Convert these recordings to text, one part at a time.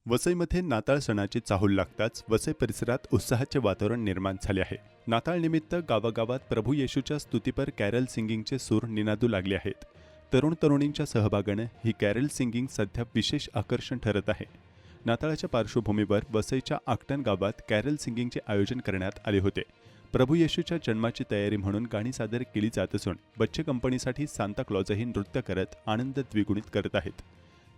वसईमध्ये नाताळ सणाची चाहूल लागताच वसई परिसरात उत्साहाचे वातावरण निर्माण झाले आहे। नाताळनिमित्त गावागावात प्रभू येशूच्या स्तुतीपर कॅरल सिंगिंगचे सूर निनादू लागले आहेत। तरुण तरुणींच्या सहभागाने ही कॅरल सिंगिंग सध्या विशेष आकर्षण ठरत आहे। नाताळाच्या पार्श्वभूमीवर वसईच्या आकटण गावात कॅरल सिंगिंगचे आयोजन करण्यात आले होते। प्रभू येशूच्या जन्माची तयारी म्हणून गाणी सादर केली जात असून बच्चे कंपनीसाठी सांता क्लॉजही नृत्य करत आनंद द्विगुणित करत आहेत।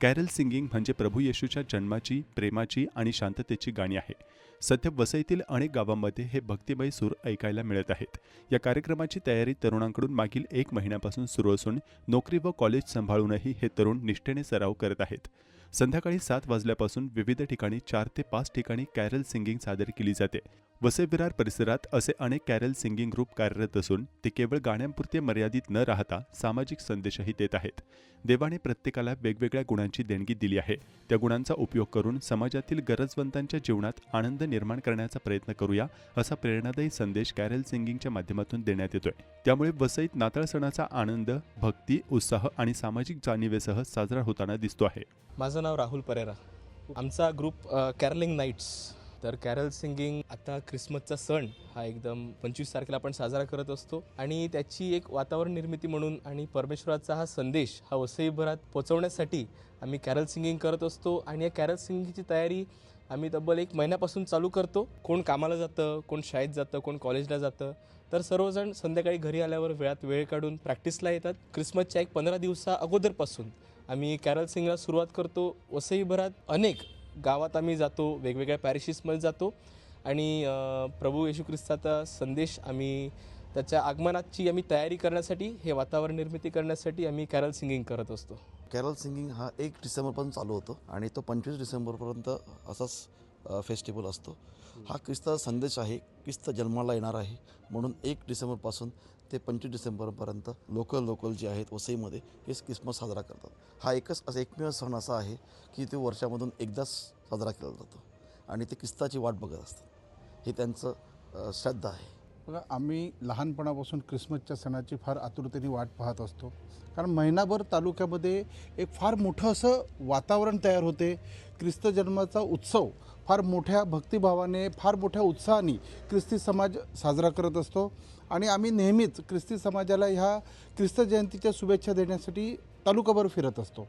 कॅरल सिंगिंग म्हणजे प्रभू येशूच्या जन्माची, प्रेमाची आणि शांततेची गाणी आहे। सध्या वसईतील अनेक गावांमध्ये हे भक्तिमय सूर ऐकायला मिळत आहेत। या कार्यक्रमाची तयारी तरुणांकडून मागील 1 महिन्यापासून सुरू असून नोकरी व कॉलेज सांभाळूनही हे तरुण निष्ठेने सराव करत आहेत। संध्याकाळी 7 वाजल्यापासून विविध ठिकाणी 4 ते 5 ठिकाणी कॅरल सिंगिंग सादर केली जाते। वसई विरार परिसरात असे अनेक कॅरल सिंगिंग ग्रुप कार्यरत असून ते केवळ गाण्यांपुरते मर्यादित न राहता सामाजिक संदेशही देत आहेत। देवाने प्रत्येकाला वेगवेगळ्या गुणांची देणगी दिली आहे, त्या गुणांचा उपयोग करून समाजातील गरजवंतांच्या जीवनात आनंद निर्माण करण्याचा प्रयत्न करूया, असा प्रेरणादायी संदेश कॅरल सिंगिंगच्या माध्यमातून देण्यात येतोय। त्यामुळे वसईत नाताळ सणाचा आनंद, भक्ती, उत्साह आणि सामाजिक जाणीवेसह साजरा होताना दिसतो आहे। माझं नाव राहुल परेरा। आमचा ग्रुप कॅरलिंग नाईट्स। तर कॅरल सिंगिंग आता ख्रिसमसचा सण हा एकदम 25 तारखेला आपण साजरा करत असतो आणि त्याची एक वातावरण निर्मिती म्हणून आणि परमेश्वराचा हा संदेश हा वसईभरात पोहोचवण्यासाठी आम्ही कॅरल सिंगिंग करत असतो। आणि या कॅरल सिंगिंगची तयारी आम्ही तब्बल 1 महिन्यापासून चालू करतो। कोण कामाला जातं, कोण शाळेत जातं, कोण कॉलेजला जातं, तर सर्वजण संध्याकाळी घरी आल्यावर वेळात वेळ काढून प्रॅक्टिसला येतात। ख्रिसमसच्या 15 दिवसा अगोदरपासून आम्ही कॅरल सिंगिंगला सुरुवात करतो। वसईभरात अनेक गावात आम्ही जातो, वेगवेगळ्या पॅरिशेसमध्ये जातो आणि प्रभू येशू ख्रिस्ताचा संदेश आम्ही त्याच्या आगमनाची आम्ही तयारी करण्यासाठी, हे वातावरण निर्मिती करण्यासाठी आम्ही कॅरल सिंगिंग करत असतो। कॅरल सिंगिंग हा 1 डिसेंबरपासून चालू होतो आणि तो 25 डिसेंबरपर्यंत असाच फेस्टिवल असतो। हा ख्रिस्ताचा संदेश आहे, ख्रिस्त जन्माला येणार आहे म्हणून 1 डिसेंबरपासून ते 25 डिसेंबरपर्यंत लोकल जे आहेत वसईमध्ये हे ख्रिसमस साजरा करतात। हा एकमेव सण असा आहे की तो वर्षामधून एकदाच साजरा केला जातो आणि ते ख्रिस्ताची वाट बघत असतात, हे त्यांचं श्रद्धा आहे। बघा, आम्ही लहानपणापासून ख्रिसमसच्या सणाची फार आतुरतेने वाट पाहत असतो, कारण महिनाभर तालुक्यामध्ये एक फार मोठं असं वातावरण तयार होते। ख्रिस्त जन्माचा उत्सव फार मोठ्या भक्तिभावाने, फार मोठ्या उत्साहाने ख्रिस्ती समाज साजरा करत असतो आणि आम्ही नेहमीच ख्रिस्ती समाजाला ह्या ख्रिस्त जयंतीच्या शुभेच्छा देण्यासाठी तालुकाभर फिरत असतो।